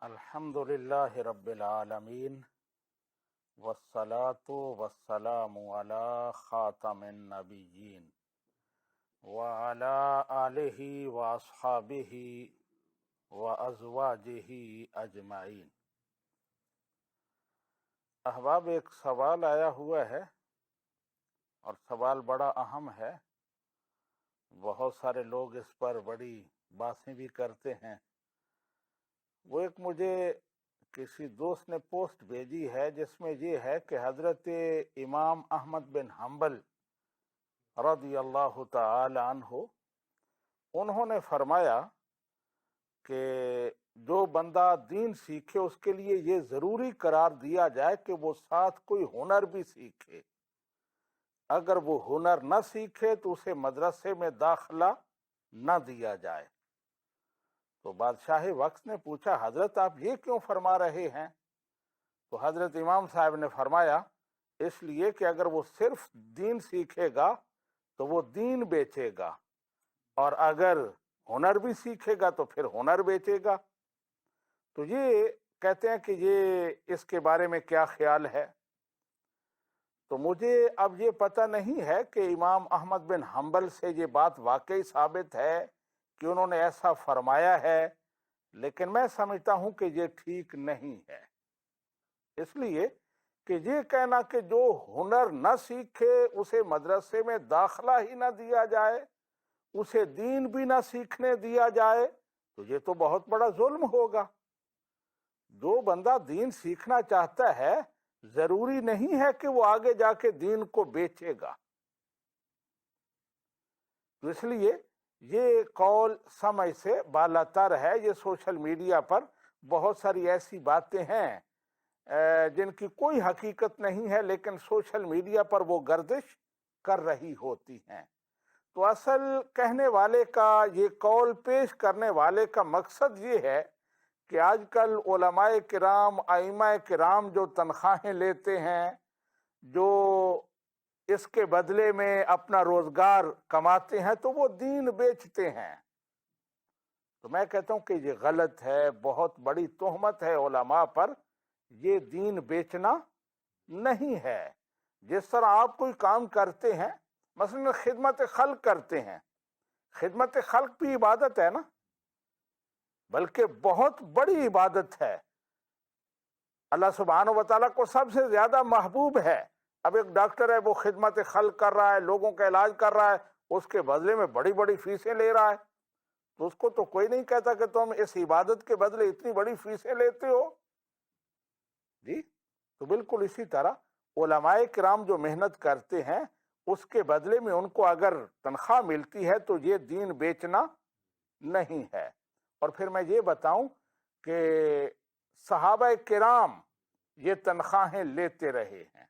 الحمد للہ رب العالمین والصلاة والسلام علی خاتم النبیین وعلی آلہ واصحابہ وازواجہ اجمعین۔ احباب، ایک سوال آیا ہوا ہے اور سوال بڑا اہم ہے۔ بہت سارے لوگ اس پر بڑی باتیں بھی کرتے ہیں۔ وہ ایک مجھے کسی دوست نے پوسٹ بھیجی ہے جس میں یہ ہے کہ حضرت امام احمد بن حنبل رضی اللہ تعالی عنہ انہوں نے فرمایا کہ جو بندہ دین سیکھے اس کے لیے یہ ضروری قرار دیا جائے کہ وہ ساتھ کوئی ہنر بھی سیکھے۔ اگر وہ ہنر نہ سیکھے تو اسے مدرسے میں داخلہ نہ دیا جائے۔ تو بادشاہ وقت نے پوچھا، حضرت آپ یہ کیوں فرما رہے ہیں؟ تو حضرت امام صاحب نے فرمایا، اس لیے کہ اگر وہ صرف دین سیکھے گا تو وہ دین بیچے گا، اور اگر ہنر بھی سیکھے گا تو پھر ہنر بیچے گا۔ تو یہ کہتے ہیں کہ یہ اس کے بارے میں کیا خیال ہے؟ تو مجھے اب یہ پتہ نہیں ہے کہ امام احمد بن حنبل سے یہ بات واقعی ثابت ہے کہ انہوں نے ایسا فرمایا ہے، لیکن میں سمجھتا ہوں کہ یہ ٹھیک نہیں ہے، اس لیے کہ یہ کہنا کہ جو ہنر نہ سیکھے اسے مدرسے میں داخلہ ہی نہ دیا جائے، اسے دین بھی نہ سیکھنے دیا جائے، تو یہ تو بہت بڑا ظلم ہوگا۔ جو بندہ دین سیکھنا چاہتا ہے ضروری نہیں ہے کہ وہ آگے جا کے دین کو بیچے گا۔ تو اس لیے یہ قول سمجھ سے بالاتر ہے۔ یہ سوشل میڈیا پر بہت ساری ایسی باتیں ہیں جن کی کوئی حقیقت نہیں ہے، لیکن سوشل میڈیا پر وہ گردش کر رہی ہوتی ہیں۔ تو اصل کہنے والے کا، یہ قول پیش کرنے والے کا مقصد یہ ہے کہ آج کل علماء کرام، ائمہ کرام جو تنخواہیں لیتے ہیں، جو اس کے بدلے میں اپنا روزگار کماتے ہیں، تو وہ دین بیچتے ہیں۔ تو میں کہتا ہوں کہ یہ غلط ہے، بہت بڑی تہمت ہے علماء پر۔ یہ دین بیچنا نہیں ہے۔ جس طرح آپ کوئی کام کرتے ہیں، مثلا خدمت خلق کرتے ہیں، خدمت خلق بھی عبادت ہے نا، بلکہ بہت بڑی عبادت ہے۔ اللہ سبحانہ و تعالیٰ کو سب سے زیادہ محبوب ہے۔ اب ایک ڈاکٹر ہے، وہ خدمت خلق کر رہا ہے، لوگوں کا علاج کر رہا ہے، اس کے بدلے میں بڑی بڑی فیسیں لے رہا ہے، تو اس کو تو کوئی نہیں کہتا کہ تم اس عبادت کے بدلے اتنی بڑی فیسیں لیتے ہو۔ جی، تو بالکل اسی طرح علماء کرام جو محنت کرتے ہیں، اس کے بدلے میں ان کو اگر تنخواہ ملتی ہے تو یہ دین بیچنا نہیں ہے۔ اور پھر میں یہ بتاؤں کہ صحابہ کرام یہ تنخواہیں لیتے رہے ہیں۔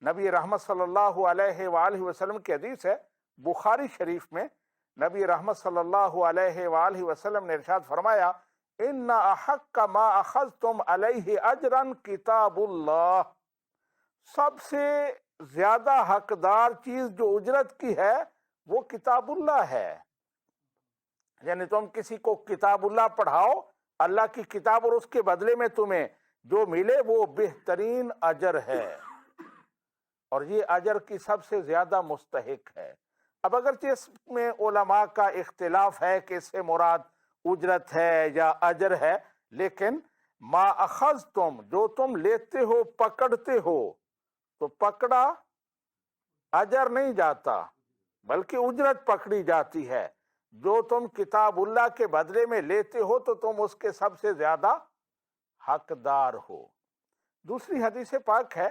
نبی رحمت صلی اللہ علیہ وآلہ وسلم کی حدیث ہے بخاری شریف میں، نبی رحمت صلی اللہ علیہ وآلہ وسلم نے ارشاد فرمایا، ان احق ما اخذتم علیہ اجرا کتاب اللہ، سب سے زیادہ حقدار چیز جو اجرت کی ہے وہ کتاب اللہ ہے۔ یعنی تم کسی کو کتاب اللہ پڑھاؤ، اللہ کی کتاب، اور اس کے بدلے میں تمہیں جو ملے وہ بہترین اجر ہے، اور یہ اجر کی سب سے زیادہ مستحق ہے۔ اب اگرچہ اس میں علماء کا اختلاف ہے کہ اس سے مراد اجرت ہے یا اجر ہے، لیکن ما اخذتم، جو تم لیتے ہو، پکڑتے ہو، تو پکڑا اجر نہیں جاتا بلکہ اجرت پکڑی جاتی ہے۔ جو تم کتاب اللہ کے بدلے میں لیتے ہو تو تم اس کے سب سے زیادہ حقدار ہو۔ دوسری حدیث پاک ہے،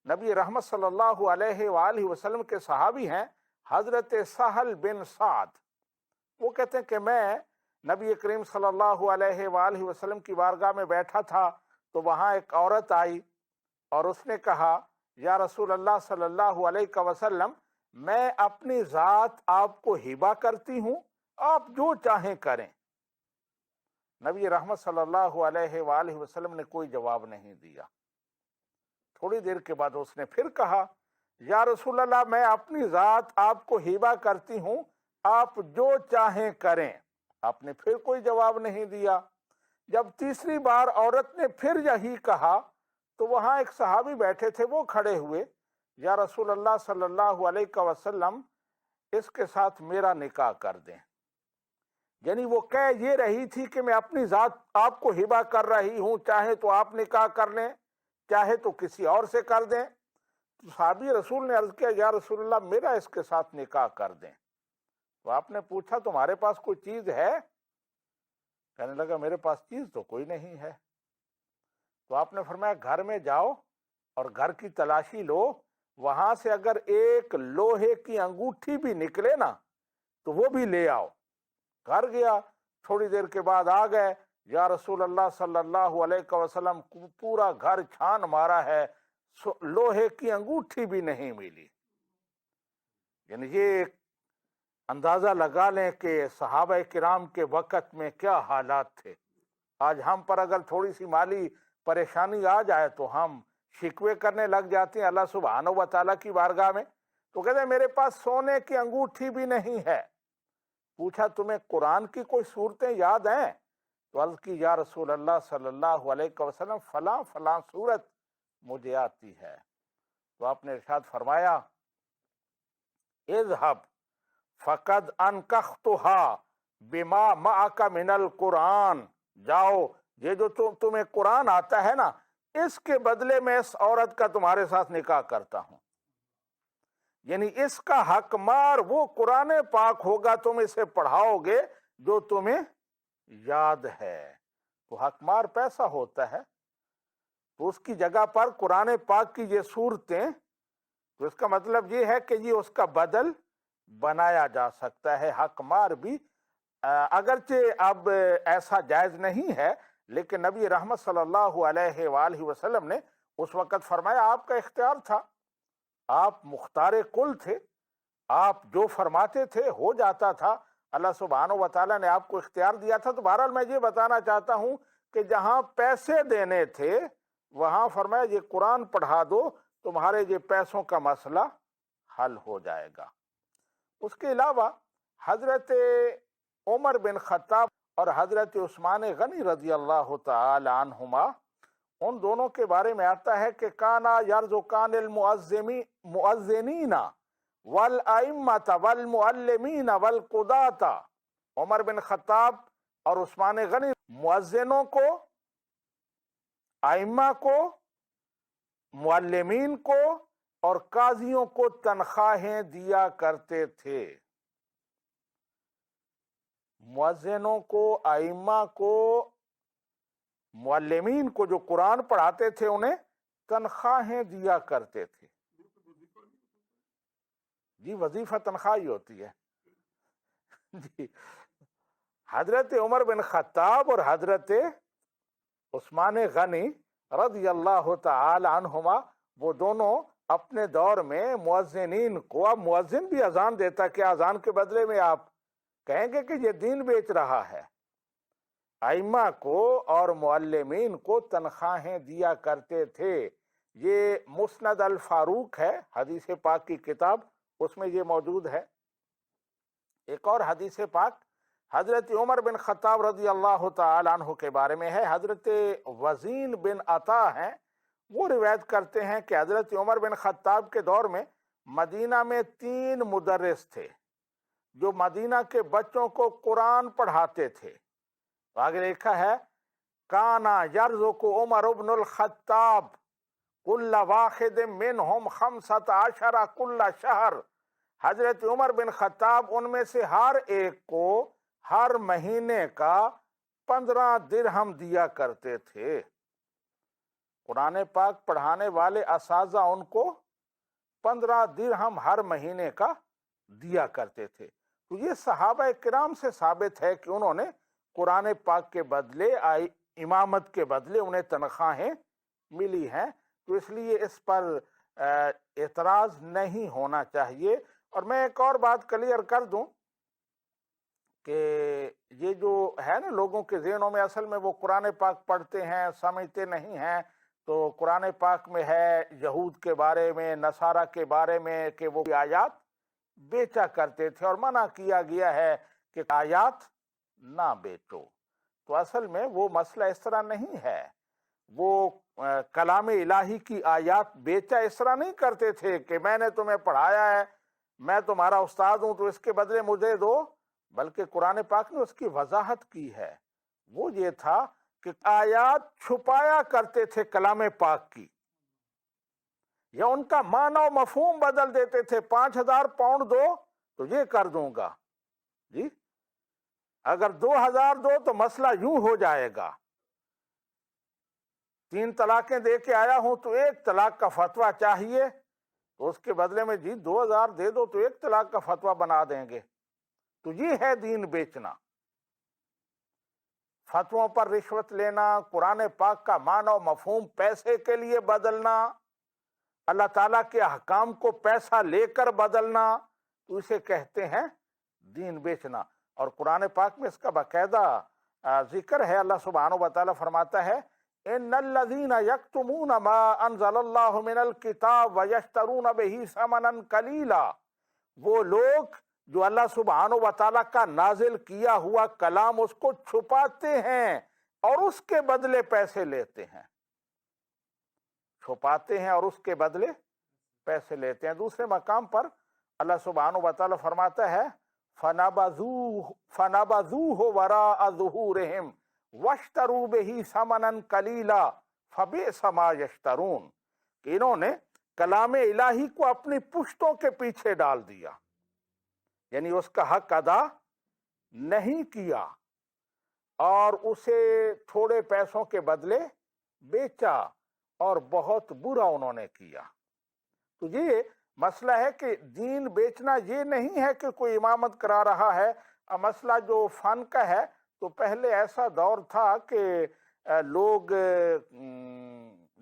نبی رحمت صلی اللہ علیہ وآلہ وسلم کے صحابی ہیں حضرت سہل بن سعد۔ وہ کہتے ہیں کہ میں نبی کریم صلی اللہ علیہ وآلہ وسلم کی بارگاہ میں بیٹھا تھا تو وہاں ایک عورت آئی اور اس نے کہا، یا رسول اللہ صلی اللہ علیہ وسلم، میں اپنی ذات آپ کو ہبہ کرتی ہوں، آپ جو چاہیں کریں۔ نبی رحمت صلی اللہ علیہ وآلہ وسلم نے کوئی جواب نہیں دیا۔ تھوڑی دیر کے بعد اس نے پھر کہا، یا رسول اللہ، میں اپنی ذات آپ کو ہبہ کرتی ہوں، آپ جو چاہیں کریں۔ آپ نے پھر کوئی جواب نہیں دیا۔ جب تیسری بار عورت نے پھر یہی کہا تو وہاں ایک صحابی بیٹھے تھے، وہ کھڑے ہوئے، یا رسول اللہ صلی اللہ علیہ وسلم اس کے ساتھ میرا نکاح کر دیں۔ یعنی وہ کہہ یہ رہی تھی کہ میں اپنی ذات آپ کو ہبہ کر رہی ہوں، چاہے تو آپ نکاح کر لیں، چاہے تو کسی اور سے کر دیں۔ تو صحابی رسول نے عرض کیا یا رسول اللہ میرا اس کے ساتھ نکاح کر دیں۔ تو آپ نے پوچھا تمہارے پاس کوئی چیز ہے؟ کہنے لگا میرے پاس چیز تو کوئی نہیں ہے۔ تو آپ نے فرمایا گھر میں جاؤ اور گھر کی تلاشی لو، وہاں سے اگر ایک لوہے کی انگوٹھی بھی نکلے نا تو وہ بھی لے آؤ۔ گھر گیا، تھوڑی دیر کے بعد آ گئے، یا رسول اللہ صلی اللہ علیہ وسلم پورا گھر چھان مارا ہے، لوہے کی انگوٹھی بھی نہیں ملی۔ یعنی یہ اندازہ لگا لیں کہ صحابہ کرام کے وقت میں کیا حالات تھے۔ آج ہم پر اگر تھوڑی سی مالی پریشانی آ جائے تو ہم شکوے کرنے لگ جاتے ہیں اللہ سبحانہ و تعالیٰ کی بارگاہ میں، تو کہتے ہیں میرے پاس سونے کی انگوٹھی بھی نہیں ہے۔ پوچھا تمہیں قرآن کی کوئی صورتیں یاد ہیں؟ تو عرض کی یا رسول اللہ صلی اللہ علیہ وسلم فلاں فلاں صورت مجھے آتی ہے۔ تو آپ نے ارشاد فرمایا اذهب فقد انکختها بما معک من القرآن، جاؤ یہ جو تمہیں قرآن آتا ہے نا، اس کے بدلے میں اس عورت کا تمہارے ساتھ نکاح کرتا ہوں۔ یعنی اس کا حق مار وہ قرآن پاک ہوگا، تم اسے پڑھاؤ گے جو تمہیں یاد ہے۔ تو حق مار پیسہ ہوتا ہے، تو اس کی جگہ پر قرآن پاک کی یہ صورتیں، تو اس کا مطلب یہ ہے کہ یہ اس کا بدل بنایا جا سکتا ہے۔ حق مار بھی اگرچہ اب ایسا جائز نہیں ہے، لیکن نبی رحمت صلی اللہ علیہ وآلہ وسلم نے اس وقت فرمایا آپ کا اختیار تھا، آپ مختار کل تھے، آپ جو فرماتے تھے ہو جاتا تھا، اللہ سبحانہ و تعالیٰ نے آپ کو اختیار دیا تھا۔ تو بہرحال میں یہ بتانا چاہتا ہوں کہ جہاں پیسے دینے تھے وہاں فرمایا یہ قرآن پڑھا دو، تمہارے یہ پیسوں کا مسئلہ حل ہو جائے گا۔ اس کے علاوہ حضرت عمر بن خطاب اور حضرت عثمان غنی رضی اللہ تعالی عنہما، ان دونوں کے بارے میں آتا ہے کہ کانا یرزقان المؤذنین والائمۃ والمعلمین والقضاۃ، عمر بن خطاب اور عثمان غنی مؤذنوں کو، ائمہ کو، معلمین کو اور قاضیوں کو تنخواہیں دیا کرتے تھے۔ مؤذنوں کو، ائمہ کو، معلمین کو جو قرآن پڑھاتے تھے انہیں تنخواہیں دیا کرتے تھے۔ جی وظیفہ تنخواہ ہی ہوتی ہے جی۔ حضرت عمر بن خطاب اور حضرت عثمان غنی رضی اللہ تعالی عنہما، وہ دونوں اپنے دور میں مؤذنین کو، اب مؤذن بھی اذان دیتا کہ اذان کے بدلے میں آپ کہیں گے کہ یہ دین بیچ رہا ہے، ائمہ کو اور معلمین کو تنخواہیں دیا کرتے تھے۔ یہ مسند الفاروق ہے، حدیث پاک کی کتاب، اس میں یہ موجود ہے۔ ایک اور حدیث پاک حضرت عمر بن خطاب رضی اللہ تعالی عنہ کے بارے میں ہے، حضرت وزین بن عطا ہیں، وہ روایت کرتے ہیں کہ حضرت عمر بن خطاب کے دور میں مدینہ میں 3 مدرس تھے جو مدینہ کے بچوں کو قرآن پڑھاتے تھے۔ آگے لکھا ہے کانا یرزق عمر بن الخطاب کل واحد منہم 15 کل شہر، حضرت عمر بن خطاب ان میں سے ہر ایک کو ہر مہینے کا 15 درہم دیا کرتے تھے۔ قرآن پاک پڑھانے والے اساتذہ ان کو 15 درہم ہر مہینے کا دیا کرتے تھے۔ تو یہ صحابہ کرام سے ثابت ہے کہ انہوں نے قرآن پاک کے بدلے، امامت کے بدلے انہیں تنخواہیں ملی ہیں، تو اس لیے اس پر اعتراض نہیں ہونا چاہیے۔ اور میں ایک اور بات کلیئر کر دوں کہ یہ جو ہے نا لوگوں کے ذہنوں میں، اصل میں وہ قرآن پاک پڑھتے ہیں سمجھتے نہیں ہیں، تو قرآن پاک میں ہے یہود کے بارے میں، نصارہ کے بارے میں کہ وہ آیات بیچا کرتے تھے، اور منع کیا گیا ہے کہ آیات نہ بیچو۔ تو اصل میں وہ مسئلہ اس طرح نہیں ہے. وہ کلام الہی کی آیات بیچا اس طرح نہیں کرتے تھے کہ میں نے تمہیں پڑھایا ہے، میں تمہارا استاد ہوں تو اس کے بدلے مجھے دو، بلکہ قرآن پاک نے اس کی وضاحت کی ہے. وہ یہ تھا کہ آیات چھپایا کرتے تھے کلام پاک کی، یا ان کا معنی و مفہوم بدل دیتے تھے. 5,000 پاؤنڈ دو تو یہ کر دوں گا جی، اگر 2,000 دو تو مسئلہ یوں ہو جائے گا. 3 طلاقیں دے کے آیا ہوں تو 1 طلاق کا فتویٰ چاہیے، تو اس کے بدلے میں جی 2,000 دے دو تو 1 طلاق کا فتویٰ بنا دیں گے. تو یہ ہے دین بیچنا، فتووں پر رشوت لینا، قرآن پاک کا معنی و مفہوم پیسے کے لیے بدلنا، اللہ تعالیٰ کے احکام کو پیسہ لے کر بدلنا، تو اسے کہتے ہیں دین بیچنا. اور قرآن پاک میں اس کا باقاعدہ ذکر ہے. اللہ سبحانہ و تعالیٰ فرماتا ہے ان الذین یکتمون ما انزل اللہ من الکتاب ویشترون بہ ثمنا قلیلا، وہ لوگ جو اللہ سبحانہ و تعالیٰ کا نازل کیا ہوا کلام اس کو چھپاتے ہیں اور اس کے بدلے پیسے لیتے ہیں. چھپاتے ہیں اور اس کے بدلے پیسے لیتے ہیں. دوسرے مقام پر اللہ سبحانہ و تعالیٰ فرماتا ہے فَنَبَذُوهُ وَرَاءَ ظُهُورِهِمْ وَاشْتَرُوا بِهِ ثَمَنًا قَلِيلًا فَبِئْسَ مَا يَشْتَرُونَ، کہ انہوں نے کلام الہی کو اپنی پشتوں کے پیچھے ڈال دیا، یعنی اس کا حق ادا نہیں کیا اور اسے تھوڑے پیسوں کے بدلے بیچا، اور بہت برا انہوں نے کیا. تو یہ مسئلہ ہے کہ دین بیچنا یہ نہیں ہے کہ کوئی امامت کرا رہا ہے. مسئلہ جو فن کا ہے، تو پہلے ایسا دور تھا کہ لوگ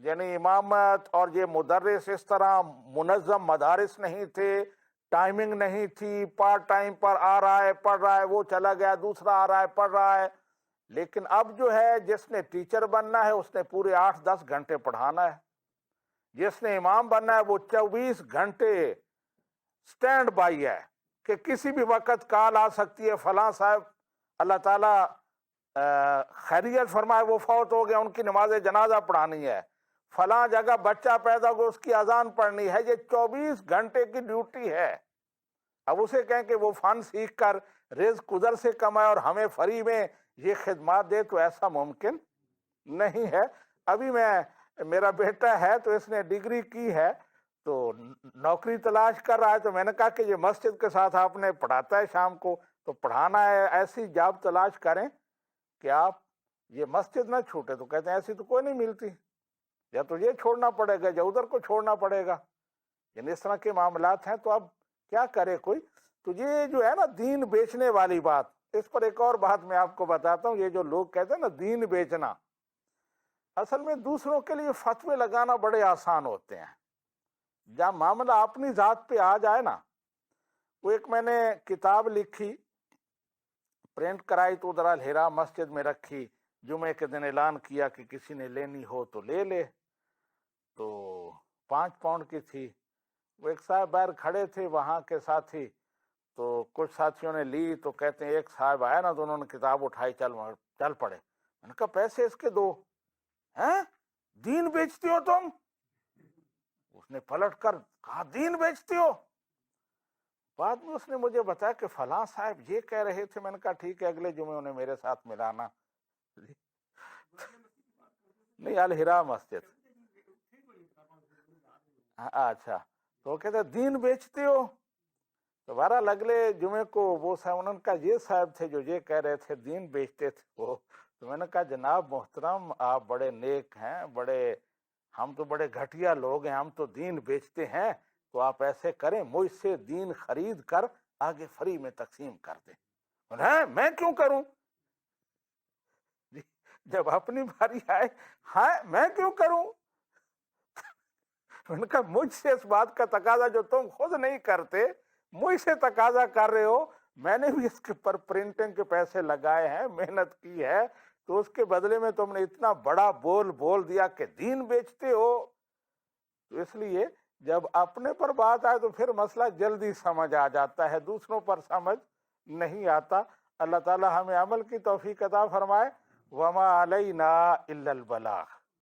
یعنی امامت اور یہ مدرس اس طرح منظم مدارس نہیں تھے، ٹائمنگ نہیں تھی، پارٹ ٹائم پر آ رہا ہے پڑھ رہا ہے، وہ چلا گیا، دوسرا آ رہا ہے پڑھ رہا ہے. لیکن اب جو ہے جس نے ٹیچر بننا ہے اس نے پورے 8-10 گھنٹے پڑھانا ہے، جس نے امام بننا ہے وہ 24 گھنٹے سٹینڈ بائی ہے کہ کسی بھی وقت کال آ سکتی ہے، فلاں صاحب اللہ تعالیٰ خیریت فرمائے وہ فوت ہو گیا، ان کی نماز جنازہ پڑھانی ہے، فلاں جگہ بچہ پیدا ہو اس کی اذان پڑھنی ہے. یہ 24 گھنٹے کی ڈیوٹی ہے. اب اسے کہیں کہ وہ فن سیکھ کر رزق ادھر سے کمائے اور ہمیں فری میں یہ خدمات دے، تو ایسا ممکن نہیں ہے. ابھی میرا بیٹا ہے تو اس نے ڈگری کی ہے، تو نوکری تلاش کر رہا ہے. تو میں نے کہا کہ یہ مسجد کے ساتھ آپ نے پڑھاتا ہے شام کو، تو پڑھانا ہے، ایسی جاب تلاش کریں کہ آپ یہ مسجد نہ چھوٹے. تو کہتے ہیں ایسی تو کوئی نہیں ملتی، یا تو یہ چھوڑنا پڑے گا یا ادھر کو چھوڑنا پڑے گا. یعنی اس طرح کے معاملات ہیں. تو اب کیا کرے کوئی؟ تو یہ جو ہے نا دین بیچنے والی بات، اس پر ایک اور بات میں آپ کو بتاتا ہوں. یہ جو لوگ کہتے ہیں نا دین بیچنا، اصل میں دوسروں کے لیے فتوے لگانا بڑے آسان ہوتے ہیں. جب معاملہ اپنی ذات پہ آ جائے نا، وہ ایک میں نے کتاب لکھی، پرنٹ کرائی، تو ادھر الہرا مسجد میں رکھی. جمعے کے دن اعلان کیا کہ کسی نے لینی ہو تو لے لے. تو 5 پاؤنڈ کی تھی. وہ ایک صاحب باہر کھڑے تھے وہاں کے ساتھی، تو کچھ ساتھیوں نے لی. تو کہتے ہیں ایک صاحب آیا نا تو انہوں نے کتاب اٹھائی، چل پڑے. میں نے کہا پیسے اس کے دو. ہیں دین بیچتی ہو تم؟ اس نے پلٹ کر کہا دین بیچتی ہو؟ بعد میں اس نے مجھے بتایا کہ فلاں صاحب یہ کہہ رہے تھے. میں نے کہا ٹھیک ہے، اگلے جمعے انہیں میرے ساتھ ملانا. نہیں، الہرا مسجد. اچھا. تو کہتے ہیں دین بیچتے ہو؟ تو بہرحال اگلے جمعے کو وہ صاحب، انہوں نے کہا یہ صاحب تھے جو یہ کہہ رہے تھے دین بیچتے تھے وہ. تو میں نے کہا جناب محترم، آپ بڑے نیک ہیں، ہم تو بڑے گھٹیا لوگ ہیں، ہم تو دین بیچتے ہیں. تو آپ ایسے کریں، مجھ سے دین خرید کر آگے فری میں تقسیم کر دیں. میں کیوں کروں؟ جب اپنی باری آئے، ہاں میں کیوں کروں؟ میں نے کہا مجھ سے اس بات کا تقاضا جو تم خود نہیں کرتے، مجھ سے تقاضا کر رہے ہو. میں نے بھی اس کے پر پرنٹنگ کے پیسے لگائے ہیں، محنت کی ہے، تو اس کے بدلے میں تم نے اتنا بڑا بول دیا کہ دین بیچتے ہو. تو اس لیے جب اپنے پر بات آئے تو پھر مسئلہ جلدی سمجھ آ جاتا ہے، دوسروں پر سمجھ نہیں آتا. اللہ تعالی ہمیں عمل کی توفیق عطا فرمائے. وما علینا الا البلاغ.